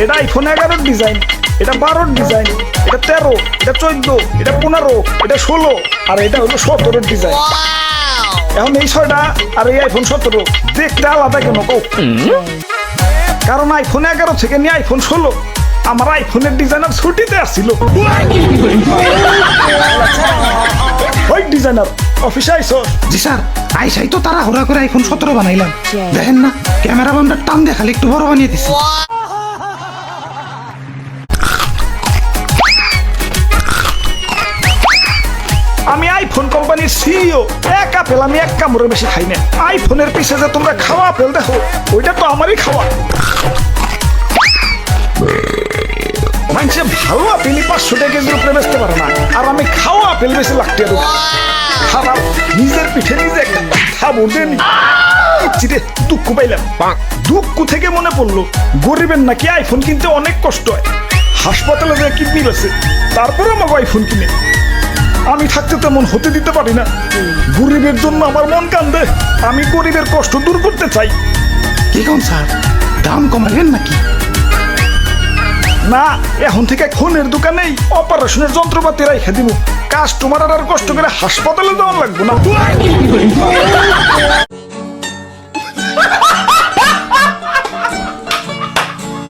এটা iPhone 11 design, এটা 12 design, এটা 13, এটা 14, এটা 15, এটা 16 আর এটা হলো 17 ডিজাইন। এখন এই 6টা আর এই আইফোন 17 দেখতে আলাদা কেন কও? কারণ আইফোন 11 থেকে নিয়ে আইফোন 16 আমার আইফোনের ডিজাইনার ছুটিতে আসছিল। ওই ডিজাইনার অফিসে আইসো? জি স্যার, আইসাই তো তারা হুড়া করে আইফোন 17 বানাইলাম। দেখেন না ক্যামেরা বামটা টান দিয়ে খালি একটু বড় বানিয়ে দিছি। আমি আইফোন কোম্পানির সিইও, এক আপেল আমি এক কামড়ের বেশি খাই না। আইফোনের পিছে যে তোমরা খাওয়া আপেল দেখো ওইটা তো আমারই খাওয়া। মানুষে ভালো আপেলই 500 টাকা কেজির উপরে বেচতে পারে না, আর আমি খাওয়া আপেল বেশি লাগতে আর খারাপ। নিজের পিঠে নিজে একটা থাবড় দেনি। চিরে দুঃখ পাইলাম। দুঃখ থেকে মনে পড়লো গরিবের নাকি আইফোন কিনতে অনেক কষ্ট হয়। হাসপাতালে যে কিডনি বেছে তারপরে আমাকে আইফোন কিনে। আমি থাকতে তেমন হতে দিতে পারি না। গরিবের জন্য আমার মন কান্দে। আমি গরিবের কষ্ট দূর করতে চাই। কি কোন স্যার, দাম কমালেন নাকি? না, এখন থেকে ফোনের দোকানেই অপারেশনের যন্ত্রপাতি রাইখা দিব। কাস্টমার আর কষ্ট করে হাসপাতালে যাওয়ার লাগবো না।